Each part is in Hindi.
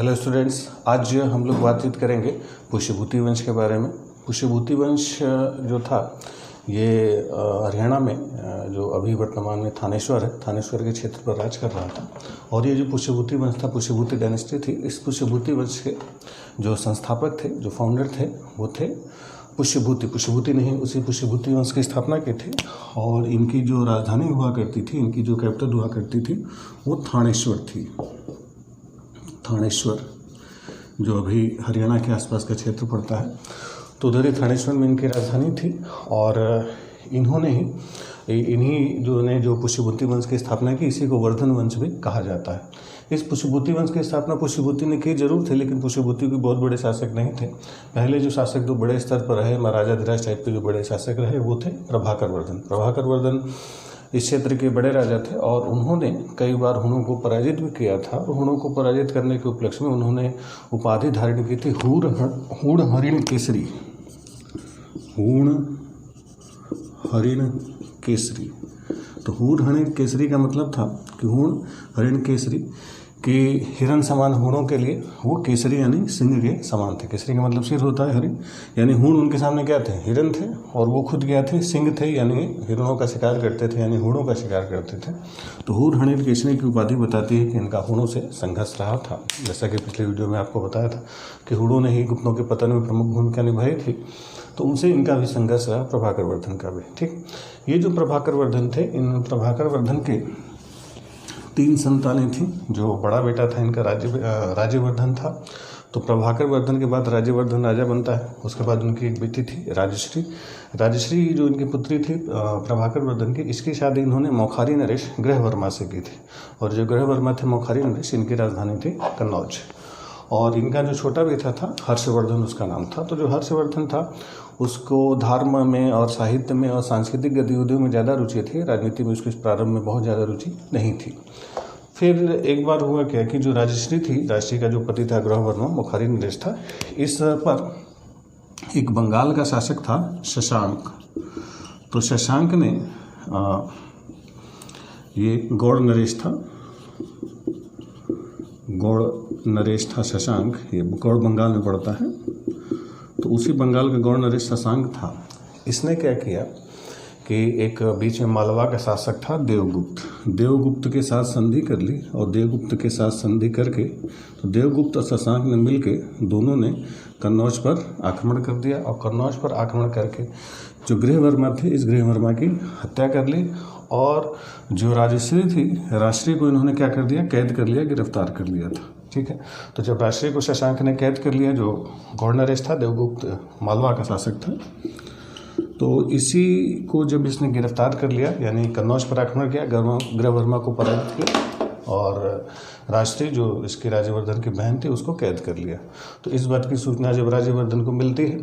हेलो स्टूडेंट्स, आज हम लोग बातचीत करेंगे पुष्यभूति वंश के बारे में। पुष्यभूति वंश जो था ये हरियाणा में जो अभी वर्तमान में थानेश्वर है, थानेश्वर के क्षेत्र पर राज कर रहा था। और ये जो पुष्यभूति वंश था, पुष्यभूति डायनेस्टी थी, इस पुष्यभूति वंश के जो संस्थापक थे, जो फाउंडर थे, वो थे पुष्यभूति नहीं, उसी पुष्यभूति वंश की स्थापना की थी। और इनकी जो राजधानी हुआ करती थी, इनकी जो कैपिटल हुआ करती थी, वो थानेश्वर थी। थानेश्वर जो अभी हरियाणा के आसपास का क्षेत्र पड़ता है, तो उधर ही थानेश्वर में इनकी राजधानी थी। और इन्होंने ही जो पुष्यभूति वंश की स्थापना की, इसी को वर्धन वंश भी कहा जाता है। इस पुष्यभूति वंश की स्थापना पुष्यभूति ने की जरूर थी, लेकिन पुष्यभूति के बहुत बड़े शासक नहीं थे। पहले जो शासक जो बड़े स्तर पर रहे, महाराजा धीराज टाइप के जो बड़े शासक रहे, वो थे प्रभाकर वर्धन इस क्षेत्र के बड़े राजा थे। और उन्होंने कई बार हुणों को पराजित भी किया था। और हुणों को पराजित करने के उपलक्ष्य में उन्होंने उपाधि धारण की थी हूण हरिण केसरी। हूण हरिण केसरी। तो हूण हरिण केसरी का मतलब था कि हूण हरिण केसरी कि हिरण समान हूणों के लिए वो केसरी यानी सिंह के समान थे। केसरी का मतलब सिर होता है, हरिण यानी हूण उनके सामने क्या थे, हिरण थे, और वो खुद क्या थे, सिंह थे, यानी हिरणों का शिकार करते थे, यानी हूणों का शिकार करते थे। तो हूण हरिण केसरी की उपाधि बताती है कि इनका हूणों से संघर्ष रहा था। जैसा कि पिछले वीडियो में आपको बताया था कि हूणों ने ही गुप्तों के पतन में प्रमुख भूमिका निभाई थी, तो उनसे इनका भी संघर्ष रहा, प्रभाकर वर्धन का भी। ठीक, ये जो प्रभाकर वर्धन थे, इन प्रभाकर वर्धन के 3 संतानें थीं। जो बड़ा बेटा था इनका राज्यवर्धन था। तो प्रभाकर वर्धन के बाद राज्यवर्धन राजा बनता है। उसके बाद उनकी एक बेटी थी राजश्री जो इनकी पुत्री थी प्रभाकर वर्धन की, इसकी शादी इन्होंने मौखारी नरेश गृहवर्मा से की थी। और जो गृहवर्मा थे मौखारी नरेश, इनकी राजधानी थी कन्नौज। और इनका जो छोटा बेटा था हर्षवर्धन उसका नाम था। तो जो हर्षवर्धन था उसको धर्म में और साहित्य में और सांस्कृतिक गतिविधियों में ज़्यादा रुचि थी। राजनीति में उसकी प्रारंभ में बहुत ज़्यादा रुचि नहीं थी। फिर एक बार हुआ क्या कि जो राजश्री का जो पति था गृहवर्मा मौखारी नरेश था, इस पर एक बंगाल का शासक था शशांक। तो शशांक ने ये गौड़ नरेश था शशांक, ये गौड़ बंगाल में पड़ता है। तो उसी बंगाल का गौड़ नरेश शशांक था। इसने क्या किया कि एक बीच में मालवा का शासक था देवगुप्त के साथ संधि कर ली। और देवगुप्त के साथ संधि करके तो देवगुप्त और शशांक ने मिलके दोनों ने कन्नौज पर आक्रमण कर दिया। और कन्नौज पर आक्रमण करके जो गृहवर्मा थे, इस गृहवर्मा की हत्या कर ली। और जो राजश्री को इन्होंने क्या कर दिया, कैद कर लिया, गिरफ्तार कर लिया था। ठीक है, तो जब राजश्री को शशांक ने कैद कर लिया, जो गौड़ नरेश था, देवगुप्त मालवा का शासक था, तो इसी को जब इसने गिरफ्तार कर लिया, यानी कन्नौज पर आक्रमण किया, गृहवर्मा को पराजित किया, और राजश्री जो इसके राज्यवर्धन की बहन थी उसको कैद कर लिया। तो इस बात की सूचना जब राज्यवर्धन को मिलती है,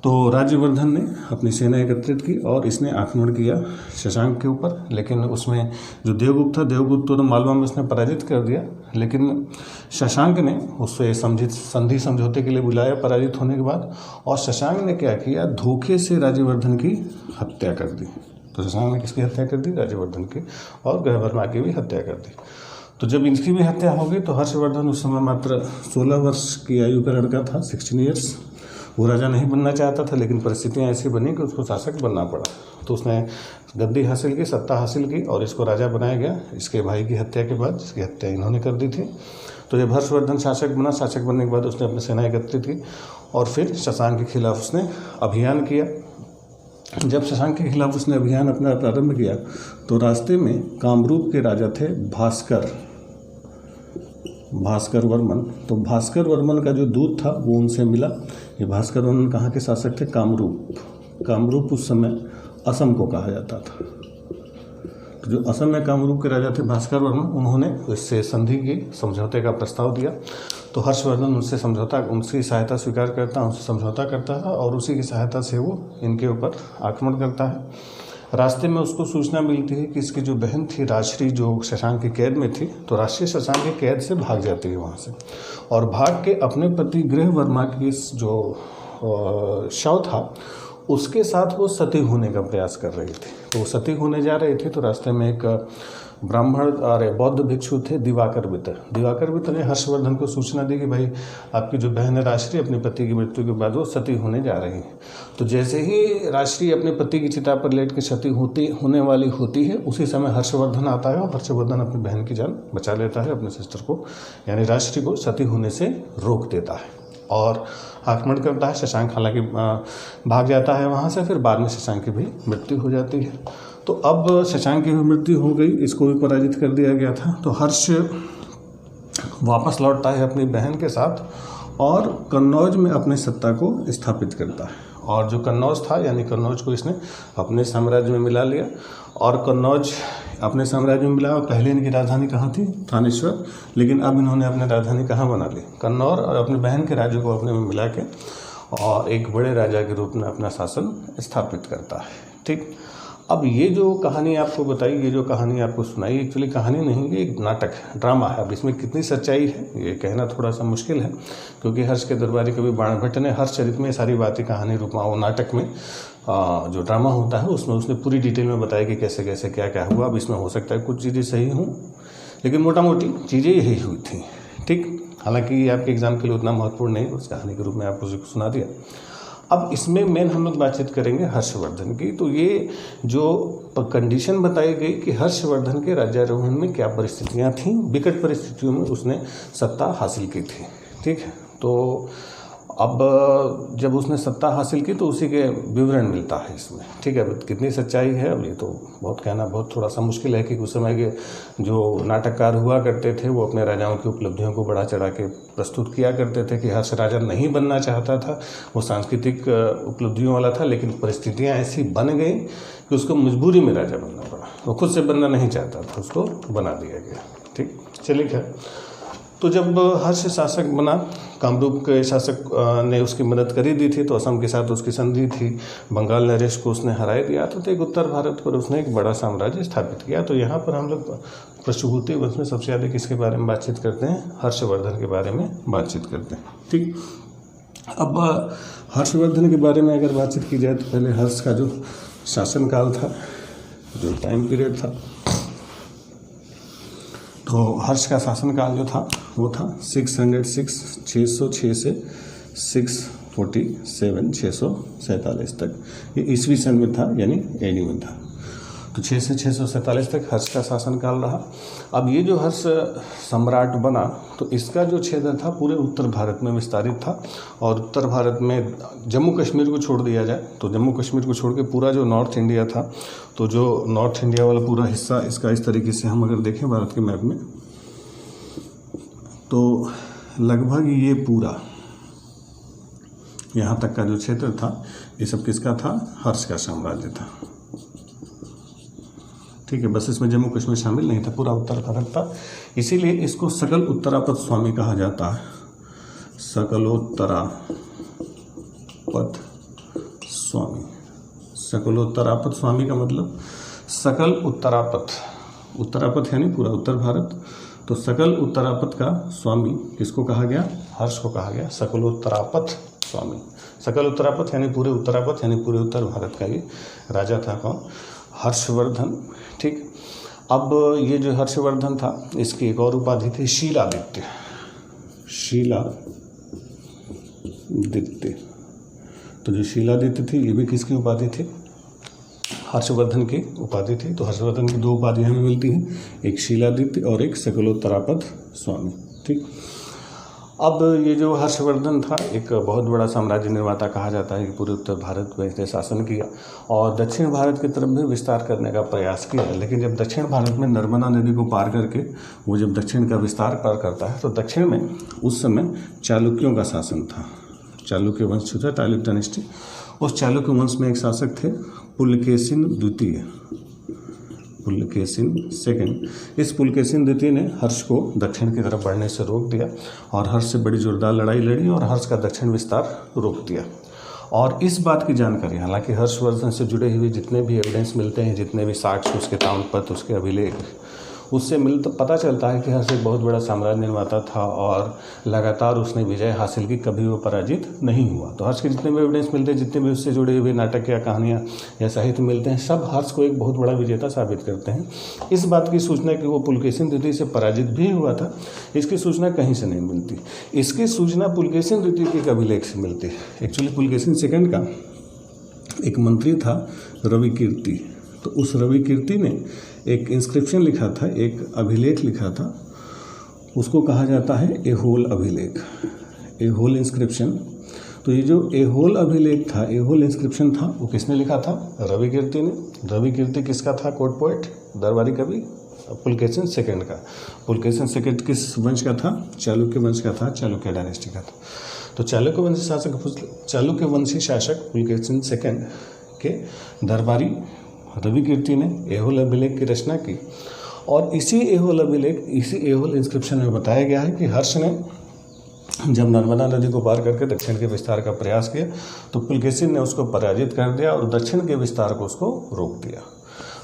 तो राज्यवर्धन ने अपनी सेना एकत्रित की और इसने आक्रमण किया शशांक के ऊपर। लेकिन उसमें जो देवगुप्त था, देवगुप्त तो मालवा में उसने पराजित कर दिया, लेकिन शशांक ने उससे संधि समझौते के लिए बुलाया पराजित होने के बाद। और शशांक ने क्या किया, धोखे से राज्यवर्धन की हत्या कर दी। तो शशांक ने किसकी हत्या कर दी, राज्यवर्धन की, और गृहवर्मा की भी हत्या कर दी। तो जब इनकी भी हत्या हो गई तो हर्षवर्धन उस समय मात्र 16 वर्ष की आयु का लड़का था, 16 ईयर्स। वो राजा नहीं बनना चाहता था, लेकिन परिस्थितियाँ ऐसी बनी कि उसको शासक बनना पड़ा। तो उसने गद्दी हासिल की, सत्ता हासिल की, और इसको राजा बनाया गया इसके भाई की हत्या के बाद, जिसकी हत्या इन्होंने कर दी थी। तो जब हर्षवर्धन शासक बनने के बाद उसने अपनी सेना एकत्रित की और फिर शशांक के खिलाफ उसने अभियान किया। जब शशांक के खिलाफ उसने अभियान अपना प्रारंभ किया, तो रास्ते में कामरूप के राजा थे भास्कर वर्मन। तो भास्कर वर्मन का जो दूत था वो उनसे मिला। ये भास्कर वर्मन कहाँ के शासक थे, कामरूप उस समय असम को कहा जाता था। तो जो असम में कामरूप के राजा थे भास्कर वर्मन, उन्होंने इससे संधि की, समझौते का प्रस्ताव दिया। तो हर्षवर्धन उनकी सहायता स्वीकार करता, उनसे समझौता करता था, और उसी की सहायता से वो इनके ऊपर आक्रमण करता है। रास्ते में उसको सूचना मिलती है कि इसकी जो बहन थी राजश्री, जो शशांक की कैद में थी, तो राजश्री शशांक की कैद से भाग जाती है वहाँ से, और भाग के अपने पति गृहवर्मा की जो शव था उसके साथ वो सती होने का प्रयास कर रही थी। तो वो सती होने जा रही थी, तो रास्ते में एक ब्राह्मण और बौद्ध भिक्षु थे दिवाकर वितर ने हर्षवर्धन को सूचना दी कि भाई आपकी जो बहन है राजश्री अपने पति की मृत्यु के बाद वो सती होने जा रही है। तो जैसे ही राजश्री अपने पति की चिता पर लेट के सती होने वाली होती है, उसी समय हर्षवर्धन आता है और हर्षवर्धन अपनी बहन की जान बचा लेता है, अपने सिस्टर को यानी राजश्री को सती होने से रोक देता है और आक्रमण करता है। शशांक हालांकि भाग जाता है वहाँ से, फिर बाद में शशांक की भी मृत्यु हो जाती है। तो अब शशांक की भी मृत्यु हो गई, इसको भी पराजित कर दिया गया था। तो हर्ष वापस लौटता है अपनी बहन के साथ और कन्नौज में अपनी सत्ता को स्थापित करता है। और जो कन्नौज था यानी कन्नौज को इसने अपने साम्राज्य में मिला लिया और कन्नौज अपने साम्राज्य में मिला। और पहले इनकी राजधानी कहाँ थी? थानेश्वर। लेकिन अब इन्होंने अपनी राजधानी कहाँ बना ली? कन्नौज। और अपने बहन के राज्य को अपने में मिला के और एक बड़े राजा के रूप में अपना शासन स्थापित करता है। ठीक। अब ये जो कहानी आपको बताई, ये जो कहानी आपको सुनाई, एक्चुअली कहानी नहीं, ये एक नाटक है, ड्रामा है। अब इसमें कितनी सच्चाई है ये कहना थोड़ा सा मुश्किल है, क्योंकि हर्ष के दरबारी कवि बाणभट्ट ने हर्षचरित में सारी बातें कहानी रूप में, वो नाटक में जो ड्रामा होता है उसमें उसने पूरी डिटेल में बताया कि कैसे कैसे क्या क्या हुआ। अब इसमें हो सकता है कुछ चीज़ें सही हों, लेकिन मोटा मोटी चीज़ें यही हुई थी। ठीक। हालांकि ये आपके एग्जाम के लिए उतना महत्वपूर्ण नहीं, उस कहानी के रूप में आपको सुना दिया। अब इसमें मेन हम लोग बातचीत करेंगे हर्षवर्धन की। तो ये जो कंडीशन बताई गई कि हर्षवर्धन के राज्यारोहण में क्या परिस्थितियां थीं, विकट परिस्थितियों में उसने सत्ता हासिल की थी। ठीक है। तो अब जब उसने सत्ता हासिल की तो उसी के विवरण मिलता है इसमें। ठीक है। अब कितनी सच्चाई है अब ये तो बहुत कहना बहुत थोड़ा सा मुश्किल है, कि उस समय के जो नाटककार हुआ करते थे वो अपने राजाओं की उपलब्धियों को बढ़ा चढ़ा के प्रस्तुत किया करते थे कि हर्ष राजा नहीं बनना चाहता था, वो सांस्कृतिक उपलब्धियों वाला था, लेकिन परिस्थितियाँ ऐसी बन गई कि उसको मजबूरी में राजा बनना पड़ा। वो खुद से बनना नहीं चाहता था, उसको बना दिया गया। ठीक। चलिए खैर, तो जब हर्ष शासक बना, कामरूप के शासक ने उसकी मदद करी दी थी, तो असम के साथ उसकी संधि थी, बंगाल नरेश को उसने हराए दिया, तो एक उत्तर भारत पर उसने एक बड़ा साम्राज्य स्थापित किया। तो यहाँ पर हम लोग प्रश्नभूति वंश में सबसे ज़्यादा किसके बारे में बातचीत करते हैं? हर्षवर्धन के बारे में बातचीत करते हैं। ठीक। अब हर्षवर्धन के बारे में अगर बातचीत की जाए तो पहले हर्ष का जो शासनकाल था, जो टाइम पीरियड था, तो हर्ष का शासनकाल जो था वो था 606 से 647 तक। ये ईस्वी सन में था, यानी एडी में था। तो 6 से 647 तक हर्ष का शासनकाल रहा। अब ये जो हर्ष सम्राट बना, तो इसका जो क्षेत्र था पूरे उत्तर भारत में विस्तारित था। और उत्तर भारत में जम्मू कश्मीर को छोड़ दिया जाए तो जम्मू कश्मीर को छोड़ के पूरा जो नॉर्थ इंडिया था, तो जो नॉर्थ इंडिया वाला पूरा हिस्सा इसका इस तरीके से हम अगर देखें भारत के मैप में, तो लगभग ये पूरा यहाँ तक का जो क्षेत्र था ये सब किसका था? हर्ष का साम्राज्य था। ठीक है। बस इसमें जम्मू कश्मीर शामिल नहीं था, पूरा उत्तर भारत था। इसीलिए इसको सकल उत्तरापद स्वामी कहा जाता है। सकलोत्तरापद स्वामी। सकलोत्तरापद स्वामी का मतलब सकल उत्तरापद, उत्तरापद यानी पूरा उत्तर भारत। तो सकल उत्तरापद का स्वामी किसको कहा गया? हर्ष को कहा गया सकलोत्तरापद स्वामी। सकल उत्तरापद यानी पूरे उत्तरापद यानी पूरे उत्तर भारत का ये राजा था। कौन? हर्षवर्धन। ठीक। अब ये जो हर्षवर्धन था, इसकी एक और उपाधि थी शीलादित्य। शीलादित्य। तो जो शीलादित्य थी ये भी किसकी उपाधि थी? हर्षवर्धन की उपाधि थी। तो हर्षवर्धन की दो उपाधियाँ हमें मिलती हैं, एक शीलादित्य और एक सकलोत्तरापद स्वामी। ठीक। अब ये जो हर्षवर्धन था एक बहुत बड़ा साम्राज्य निर्माता कहा जाता है कि पूरे उत्तर भारत में इसने शासन किया और दक्षिण भारत की तरफ भी विस्तार करने का प्रयास किया। लेकिन जब दक्षिण भारत में नर्मदा नदी को पार करके वो जब दक्षिण का विस्तार करता है, तो दक्षिण में उस समय चालुक्यों का शासन था। चालुक्य वंश जो था, चालुक्य डायनेस्टी, उस चालुक्य वंश में एक शासक थे पुलकेशिन द्वितीय, पुलकेशिन सेकंड। इस पुलकेशिन द्वितीय ने हर्ष को दक्षिण की तरफ बढ़ने से रोक दिया और हर्ष से बड़ी जोरदार लड़ाई लड़ी और हर्ष का दक्षिण विस्तार रोक दिया। और इस बात की जानकारी, हालांकि हर्षवर्धन से जुड़े हुए जितने भी एविडेंस मिलते हैं, जितने भी साक्ष्य, उसके ताम्रपत्र, उसके अभिलेख, उससे पता चलता है कि हर्ष एक बहुत बड़ा साम्राज्य निर्माता था और लगातार उसने विजय हासिल की, कभी वो पराजित नहीं हुआ। तो हर्ष के जितने भी एविडेंस मिलते हैं, जितने भी उससे जुड़े हुए नाटक या कहानियाँ या साहित्य मिलते हैं, सब हर्ष को एक बहुत बड़ा विजेता साबित करते हैं। इस बात की सूचना कि वो पुलकेशिन द्वितीय से पराजित भी हुआ था, इसकी सूचना कहीं से नहीं मिलती। इसकी सूचना पुलकेशिन द्वितीय के एक अभिलेख से मिलती है। एक्चुअली पुलकेशिन सेकंड का एक मंत्री था रविकीर्ति, तो उस रविकीर्ति ने एक इंस्क्रिप्शन लिखा था, एक अभिलेख लिखा था, उसको कहा जाता है एहोल अभिलेख, एहोल इंस्क्रिप्शन। तो ये जो एहोल अभिलेख था, एहोल इंस्क्रिप्शन था, वो किसने लिखा था? रविकीर्ति ने। रविकीर्ति किसका था? कोर्ट पोएट, दरबारी कवि पुलकेशिन सेकंड का। पुलकेशिन सेकंड किस वंश का था? चालुक्य वंश का था, चालुक्य डायनेस्टी का था। तो चालुक्य वंशी शासक पुलकेशिन सेकंड के दरबारी रविकीर्ति ने एहोल अभिलेख की रचना की और इसी एहोल इंस्क्रिप्शन में बताया गया है कि हर्ष ने जब नर्मदा नदी को पार करके दक्षिण के विस्तार का प्रयास किया तो पुलकेशिन ने उसको पराजित कर दिया और दक्षिण के विस्तार को उसको रोक दिया।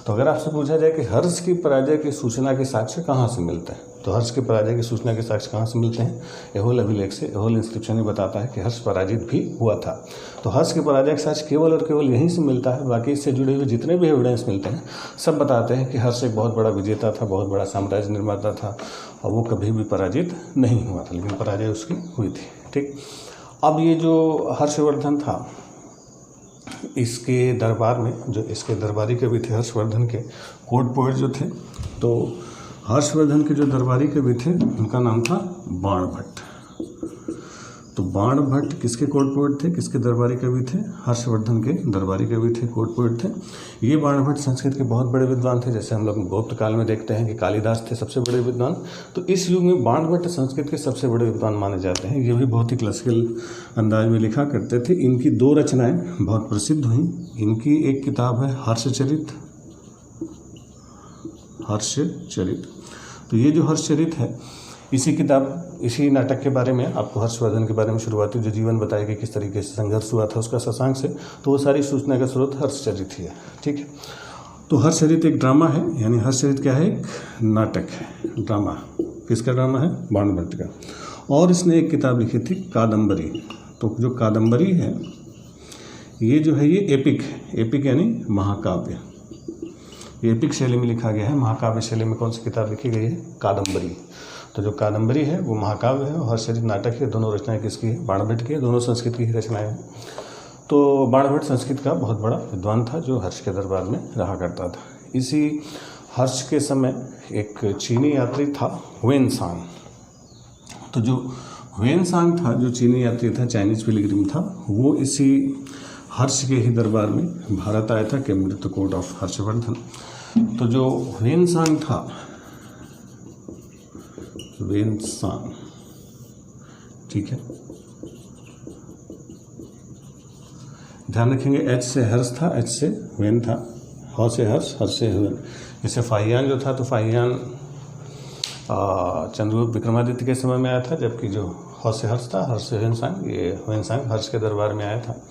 तो अगर आपसे पूछा जाए कि हर्ष की पराजय की सूचना के साक्ष्य कहाँ से मिलते हैं, तो हर्ष की पराजय की सूचना के साक्ष्य कहाँ से मिलते हैं? एहोल अभिलेख से। एहोल इंस्क्रिप्शन में बताता है कि हर्ष पराजित भी हुआ था। तो हर्ष की पराजय का साक्ष्य केवल और केवल यहीं से मिलता है। बाकी इससे जुड़े हुए जितने भी एविडेंस मिलते हैं सब बताते हैं कि हर्ष एक बहुत बड़ा विजेता था, बहुत बड़ा साम्राज्य निर्माता था और वो कभी भी पराजित नहीं हुआ था, लेकिन पराजय उसकी हुई थी। ठीक, अब ये जो हर्षवर्धन था, इसके दरबार में जो इसके दरबारी कवि थे हर्षवर्धन के, कोर्ट पोएट जो थे, तो हर्षवर्धन के जो दरबारी कवि थे उनका नाम था बाणभट्ट। तो बाणभट्ट किसके कोर्ट पोएट थे, किसके दरबारी कवि थे? हर्षवर्धन के दरबारी कवि थे, कोर्ट पोएट थे। ये बाणभट्ट संस्कृत के बहुत बड़े विद्वान थे। जैसे हम लोग गुप्त काल में देखते हैं कि कालिदास थे सबसे बड़े विद्वान, तो इस युग में बाणभट्ट संस्कृत के सबसे बड़े विद्वान माने जाते हैं। ये भी बहुत ही क्लासिकल अंदाज में लिखा करते थे। इनकी 2 रचनाएं बहुत प्रसिद्ध हुई। इनकी एक किताब है हर्षचरित। तो ये जो हर्षचरित है, इसी नाटक के बारे में आपको हर्षवर्धन के बारे में शुरुआती जो जीवन बताया कि किस तरीके से संघर्ष हुआ था उसका शशांक से, तो वो सारी सूचना का स्रोत हर्षचरित ही है। ठीक है, तो हर्षचरित एक ड्रामा है, यानी हर्षचरित क्या है? एक नाटक है, ड्रामा। किसका ड्रामा है? बाणभट्ट का। और इसने एक किताब लिखी थी कादम्बरी। तो जो कादम्बरी है ये जो है ये एपिक है। एपिक यानी महाकाव्य, एपिक शैली में लिखा गया है। महाकाव्य शैली में कौन सी किताब लिखी गई है? कादम्बरी। तो जो कादम्बरी है वो महाकाव्य है और हर्षचरित नाटक है। दोनों रचनाएं किसकी है? बाणभट्ट की। दोनों संस्कृत की ही रचनाएं हैं। तो बाणभट्ट संस्कृत का बहुत बड़ा विद्वान था जो हर्ष के दरबार में रहा करता था। इसी हर्ष के समय एक चीनी यात्री था हुएनसांग। तो जो हुएनसांग था, जो चीनी यात्री था, चाइनीज पिलग्रिम था, वो इसी हर्ष के ही दरबार में भारत आया था, came with the court of Harshvardhan. तो जो हुएनसांग था, हुएनसांग, ठीक है, ध्यान रखेंगे एच से हर्ष था, एच से हुएन था, ह से हर्ष, हर्ष से हुएन। जैसे फाहियान जो था, तो फाहियान चंद्रगुप्त विक्रमादित्य के समय में आया था, जबकि जो ह से हर्ष था, हर्ष से हुएनसांग, ये हुएनसांग हर्ष के दरबार में आया था।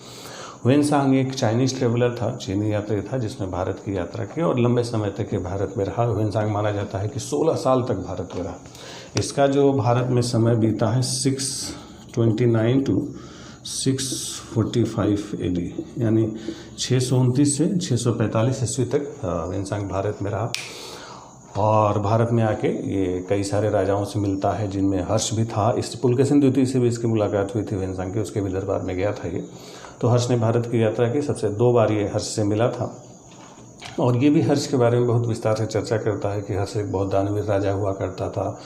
हुएनसांग एक चाइनीज ट्रेवलर था, चीनी यात्री था, जिसने भारत की यात्रा की और लंबे समय तक ये भारत में रहा। हुएनसांग माना जाता है कि 16 साल तक भारत में रहा। इसका जो भारत में समय बीता है 629 to 645 AD, यानी 629 से 645 ईस्वी तक हुएनसांग भारत में रहा। और भारत में आके ये कई सारे राजाओं से मिलता है, जिनमें हर्ष भी था। इस पुलकेशिन द्वितीय से भी इसकी मुलाकात हुई थी हुएनसांग की, उसके भी दरबार में गया था ये। तो हर्ष ने भारत की यात्रा की, सबसे 2 बार ये हर्ष से मिला था। और ये भी हर्ष के बारे में बहुत विस्तार से चर्चा करता है कि हर्ष एक बहुत दानवीर राजा हुआ करता था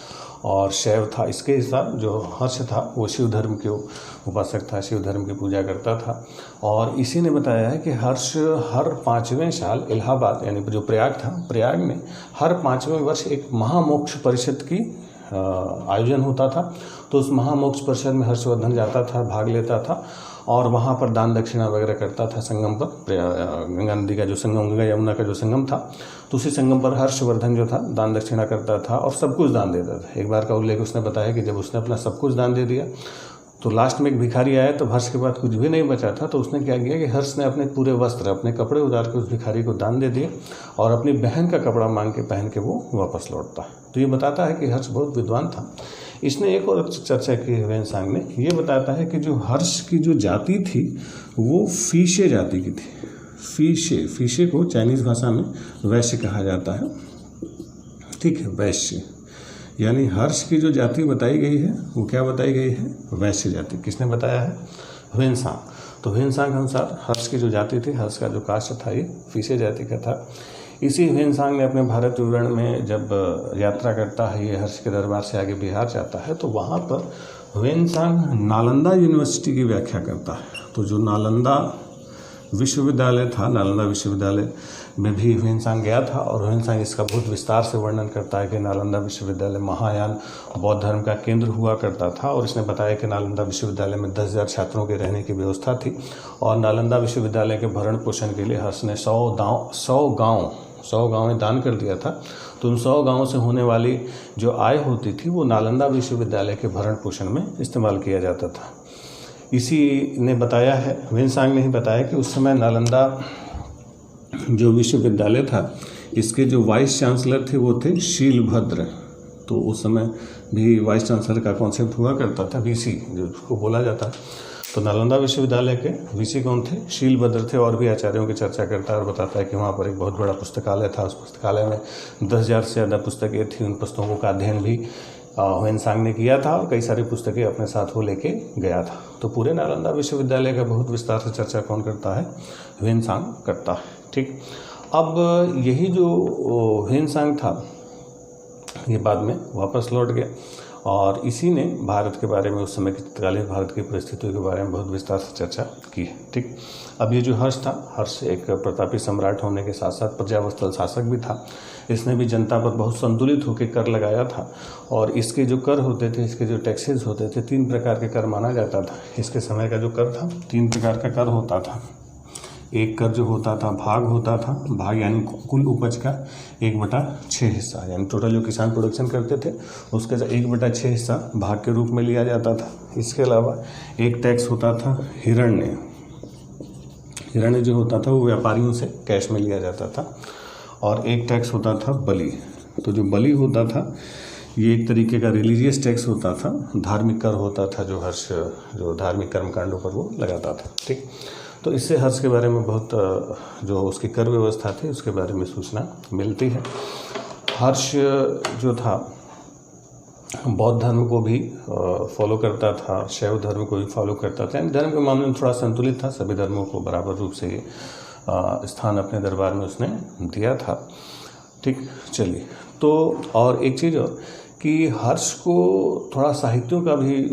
और शैव था। इसके हिसाब जो हर्ष था वो शिव धर्म के उपासक था, शिव धर्म की पूजा करता था। और इसी ने बताया है कि हर्ष हर 5वें साल इलाहाबाद, यानी जो प्रयाग था, प्रयाग में हर 5वें वर्ष एक महामोक्ष परिषद की आयोजन होता था। तो उस महामोक्ष परिषद में हर्षवर्धन जाता था, भाग लेता था और वहाँ पर दान दक्षिणा वगैरह करता था। संगम पर, गंगा नदी का जो संगम, गंगा यमुना का जो संगम था, तो उसी संगम पर हर्षवर्धन जो था दान दक्षिणा करता था और सब कुछ दान देता था। एक बार का उल्लेख उसने बताया कि जब उसने अपना सब कुछ दान दे दिया तो लास्ट में एक भिखारी आया, तो हर्ष के बाद कुछ भी नहीं बचा था, तो उसने क्या किया कि हर्ष ने अपने पूरे वस्त्र, अपने कपड़े उतार के उस भिखारी को दान दे दिए और अपनी बहन का कपड़ा मांग के पहन के वो वापस लौटता है। तो ये बताता है कि हर्ष बहुत विद्वान था। इसने एक और चर्चा की ह्वेनसांग ने, ये बताता है कि जो हर्ष की जो जाति थी वो फीशे जाति की थी। फीशे को चाइनीज़ भाषा में वैश्य कहा जाता है, ठीक है, वैश्य। यानी हर्ष की जो जाति बताई गई है वो क्या बताई गई है? वैश्य जाति। किसने बताया है? ह्वेनसांग। तो ह्वेनसांग के अनुसार हर्ष की जो जाति थी, हर्ष का जो कास्ट था, ये फीशे जाति का था। इसी ह्वेनसांग ने अपने भारत विवरण में जब यात्रा करता है, ये हर्ष के दरबार से आगे बिहार जाता है, तो वहाँ पर ह्वेनसांग नालंदा यूनिवर्सिटी की व्याख्या करता है। तो जो नालंदा विश्वविद्यालय था, नालंदा विश्वविद्यालय में भी ह्वेनसांग गया था और ह्वेनसांग इसका बहुत विस्तार से वर्णन करता है कि नालंदा विश्वविद्यालय महायान बौद्ध धर्म का केंद्र हुआ करता था। और इसने बताया कि नालंदा विश्वविद्यालय में 10,000 छात्रों के रहने की व्यवस्था थी और नालंदा विश्वविद्यालय के भरण पोषण के लिए हर्ष ने 100 गाँव में दान कर दिया था। तो उन 100 गाँव से होने वाली जो आय होती थी वो नालंदा विश्वविद्यालय के भरण पोषण में इस्तेमाल किया जाता था। इसी ने बताया है, ह्वेनसांग ने ही बताया कि उस समय नालंदा जो विश्वविद्यालय था, इसके जो वाइस चांसलर थे वो थे शीलभद्र। तो उस समय भी वाइस चांसलर का कॉन्सेप्ट हुआ करता था, वीसी जो उसको बोला जाता। तो नालंदा विश्वविद्यालय के वीसी कौन थे? शीलभद्र थे। और भी आचार्यों की चर्चा करता है और बताता है कि वहाँ पर एक बहुत बड़ा पुस्तकालय था। उस पुस्तकालय में 10,000 से ज़्यादा पुस्तकें थी। उन पुस्तकों का अध्ययन भी ह्वेनसांग ने किया था और कई सारी पुस्तकें अपने साथ वो लेके गया था। तो पूरे नालंदा विश्वविद्यालय का बहुत विस्तार से चर्चा कौन करता है? ह्वेनसांग करता है, ठीक। अब यही जो ह्वेनसांग था ये बाद में वापस लौट गया और इसी ने भारत के बारे में, उस समय की तत्कालीन भारत की परिस्थितियों के बारे में बहुत विस्तार से चर्चा की है, ठीक। अब ये जो हर्ष था, हर्ष एक प्रतापी सम्राट होने के साथ साथ प्रजावत्सल शासक भी था। इसने भी जनता पर बहुत संतुलित होकर कर लगाया था और इसके जो कर होते थे, इसके जो टैक्सेस होते थे, 3 प्रकार के कर माना जाता था। इसके समय का जो कर था, 3 प्रकार का कर होता था। एक कर जो होता था भाग होता था, भाग यानी कुल उपज का 1/6 हिस्सा, यानी टोटल जो किसान प्रोडक्शन करते थे उसके 1/6 हिस्सा भाग के रूप में लिया जाता था। इसके अलावा एक टैक्स होता था हिरण्य जो होता था वो व्यापारियों से कैश में लिया जाता था। और एक टैक्स होता था बलि। तो जो बलि होता था ये एक तरीके का रिलीजियस टैक्स होता था, धार्मिक कर होता था जो हर्ष जो धार्मिक कर्मकांडों पर वो लगाता था, ठीक। तो इससे हर्ष के बारे में बहुत जो उसकी कर व्यवस्था थी उसके बारे में सूचना मिलती है। हर्ष जो था बौद्ध धर्म को भी फॉलो करता था, शैव धर्म को भी फॉलो करता था, यानी धर्म के मामले में थोड़ा संतुलित था। सभी धर्मों को बराबर रूप से स्थान अपने दरबार में उसने दिया था, ठीक। चलिए, तो और एक चीज़ और कि हर्ष को थोड़ा साहित्यों का भी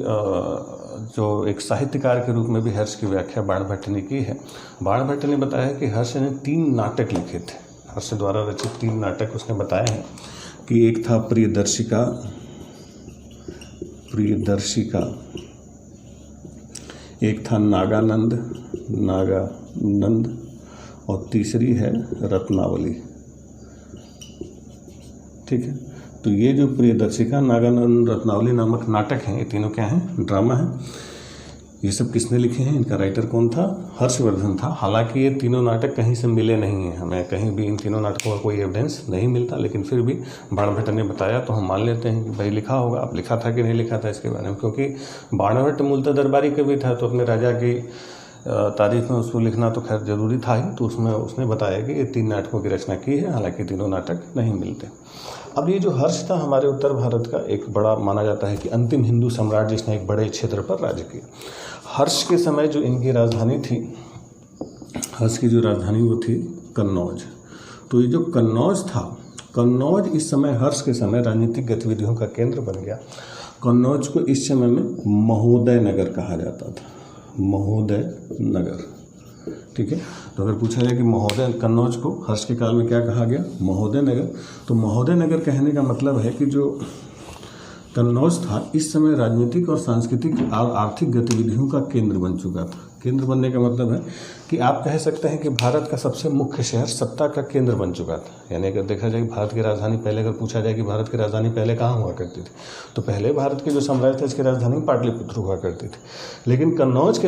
जो एक साहित्यकार के रूप में भी हर्ष की व्याख्या बाणभट्ट ने की है। बाणभट्ट ने बताया कि हर्ष ने 3 नाटक लिखे थे। हर्ष द्वारा रचित 3 नाटक उसने बताए हैं कि एक था प्रियदर्शिका, एक था नागानंद और तीसरी है रत्नावली, ठीक है। तो ये जो प्रियदर्शिका, नागानंद, रत्नावली नामक नाटक हैं, ये तीनों क्या हैं? ड्रामा हैं। ये सब किसने लिखे हैं? इनका राइटर कौन था? हर्षवर्धन था। हालांकि ये तीनों नाटक कहीं से मिले नहीं हैं, हमें कहीं भी इन तीनों नाटकों का कोई एविडेंस नहीं मिलता, लेकिन फिर भी बाणभट्ट ने बताया तो हम मान लेते हैं कि भाई लिखा होगा। अब लिखा था कि नहीं लिखा था इसके बारे में, क्योंकि बाणभट्ट मूलतः दरबारी कवि था तो अपने राजा की तारीफ में उसको लिखना तो खैर जरूरी था ही। तो उसमें उसने बताया कि ये 3 नाटकों की रचना की है, हालांकि तीनों नाटक नहीं मिलते। अब ये जो हर्ष था हमारे उत्तर भारत का एक बड़ा माना जाता है कि अंतिम हिंदू सम्राट जिसने एक बड़े क्षेत्र पर राज्य किया। हर्ष के समय जो इनकी राजधानी थी, हर्ष की जो राजधानी वो थी कन्नौज। तो ये जो कन्नौज था, कन्नौज इस समय हर्ष के समय राजनीतिक गतिविधियों का केंद्र बन गया। कन्नौज को इस समय में महोदय नगर कहा जाता था, महोदय नगर, ठीक है। तो अगर पूछा जाए कि महोदय कन्नौज को हर्ष के काल में क्या कहा गया? महोदय नगर। तो महोदय नगर कहने का मतलब है कि जो कन्नौज था इस समय राजनीतिक और सांस्कृतिक और आर्थिक गतिविधियों का केंद्र बन चुका था। केंद्र बनने का मतलब है कि आप कह सकते हैं कि भारत का सबसे मुख्य शहर सत्ता का केंद्र बन चुका था। यानी अगर देखा जाए कि भारत की राजधानी पहले, अगर पूछा जाए कि भारत की राजधानी पहले कहाँ हुआ करती थी, तो पहले भारत के जो साम्राज्य था इसकी राजधानी पाटलिपुत्र हुआ करती थी। लेकिन कन्नौज के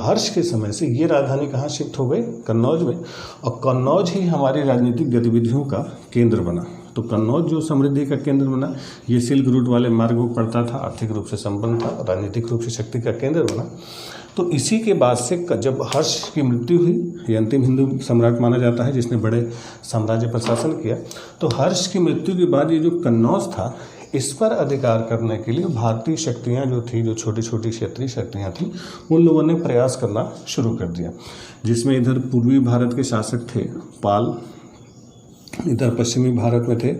हर्ष के समय से ये राजधानी कहाँ शिफ्ट हो गई, कन्नौज में, और कन्नौज ही हमारी राजनीतिक गतिविधियों का केंद्र बना। तो कन्नौज जो समृद्धि का केंद्र बना, ये सिल्क रूट वाले मार्गों पर पड़ता था, आर्थिक रूप से संपन्न था, राजनीतिक रूप से शक्ति का केंद्र बना। तो इसी के बाद से जब हर्ष की मृत्यु हुई, ये अंतिम हिंदू सम्राट माना जाता है जिसने बड़े साम्राज्य पर शासन किया, तो हर्ष की मृत्यु के बाद ये जो कन्नौज था, इस पर अधिकार करने के लिए भारतीय शक्तियाँ जो थी, जो छोटी छोटी क्षेत्रीय शक्तियाँ थीं, उन लोगों ने प्रयास करना शुरू कर दिया, जिसमें इधर पूर्वी भारत के शासक थे पाल, इधर पश्चिमी भारत में थे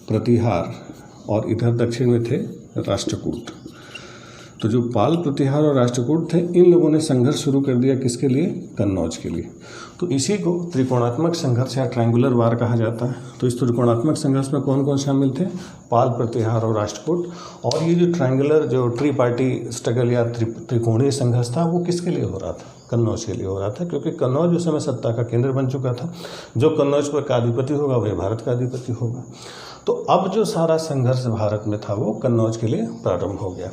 प्रतिहार, और इधर दक्षिण में थे राष्ट्रकूट। तो जो पाल, प्रतिहार और राष्ट्रकूट थे, इन लोगों ने संघर्ष शुरू कर दिया, किसके लिए, कन्नौज के लिए। तो इसी को त्रिकोणात्मक संघर्ष या ट्रायंगुलर वार कहा जाता है। तो इस त्रिकोणात्मक संघर्ष में कौन कौन शामिल थे, पाल, प्रतिहार और राष्ट्रकूट। और ये जो ट्रायंगुलर, जो ट्री पार्टी स्ट्रगल या त्रिकोणीय संघर्ष था, वो किसके लिए हो रहा था, कन्नौज के लिए हो रहा था, क्योंकि कन्नौज उस समय सत्ता का केंद्र बन चुका था। जो कन्नौज पर का अधिपति होगा वह भारत का अधिपति होगा। तो अब जो सारा संघर्ष भारत में था वो कन्नौज के लिए प्रारंभ हो गया।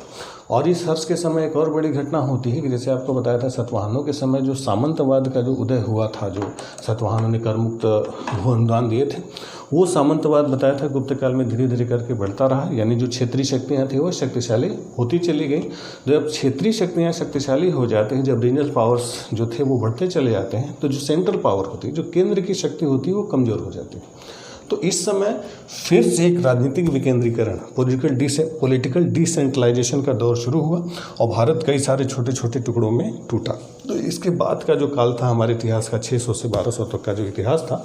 और इस हर्ष के समय एक और बड़ी घटना होती है कि जैसे आपको बताया था, सातवाहनों के समय जो सामंतवाद का जो उदय हुआ था, जो सातवाहनों ने कर मुक्त भू अनुदान दिए थे, वो सामंतवाद बताया था गुप्त काल में धीरे धीरे करके बढ़ता रहा। यानी जो क्षेत्रीय शक्तियाँ थी वो शक्तिशाली होती चली गई। जब क्षेत्रीय शक्तियाँ शक्तिशाली हो जाती हैं, जब रीजनल पावर्स जो थे वो बढ़ते चले जाते हैं, तो जो सेंट्रल पावर होती है, जो केंद्र की शक्ति होती है, वो कमज़ोर हो जाती है। तो इस समय फिर से एक राजनीतिक विकेंद्रीकरण, पॉलिटिकल डिसेंट्रलाइजेशन का दौर शुरू हुआ और भारत कई सारे छोटे छोटे टुकड़ों में टूटा। तो इसके बाद का जो काल था हमारे इतिहास का, 600 से 1200 तक का जो इतिहास था,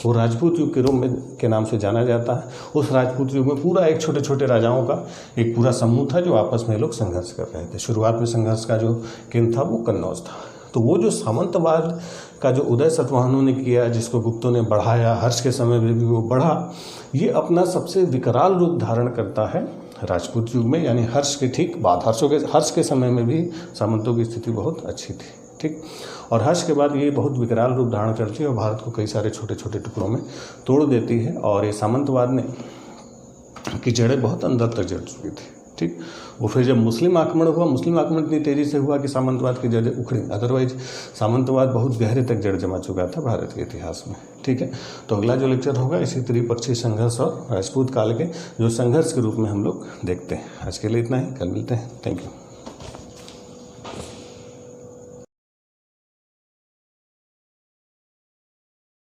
वो राजपूत युग के रूप में के नाम से जाना जाता है। उस राजपूत युग में पूरा एक छोटे छोटे राजाओं का एक पूरा समूह था, जो आपस में लोग संघर्ष कर रहे थे। शुरुआत में संघर्ष का जो केंद्र था वो कन्नौज था। तो वो जो सामंतवाद का जो उदय सातवाहनों ने किया, जिसको गुप्तों ने बढ़ाया, हर्ष के समय में भी वो बढ़ा, ये अपना सबसे विकराल रूप धारण करता है राजपूत युग में। यानी हर्ष के ठीक बाद, हर्ष के समय में भी सामंतों की स्थिति बहुत अच्छी थी, ठीक। और हर्ष के बाद ये बहुत विकराल रूप धारण करती है और भारत को कई सारे छोटे छोटे टुकड़ों में तोड़ देती है। और ये सामंतवाद ने की जड़ें बहुत अंदर तक जड़ चुकी थी, ठीक। वो फिर जब मुस्लिम आक्रमण हुआ, मुस्लिम आक्रमण इतनी तेज़ी से हुआ कि सामंतवाद की जड़ें उखड़ी। अदरवाइज सामंतवाद बहुत गहरे तक जड़ जमा चुका था भारत के इतिहास में, ठीक है। तो अगला जो लेक्चर होगा इसी त्रिपक्षीय संघर्ष और राजपूत काल के जो संघर्ष के रूप में हम लोग देखते हैं। आज के लिए इतना ही, कल मिलते हैं। Thank you.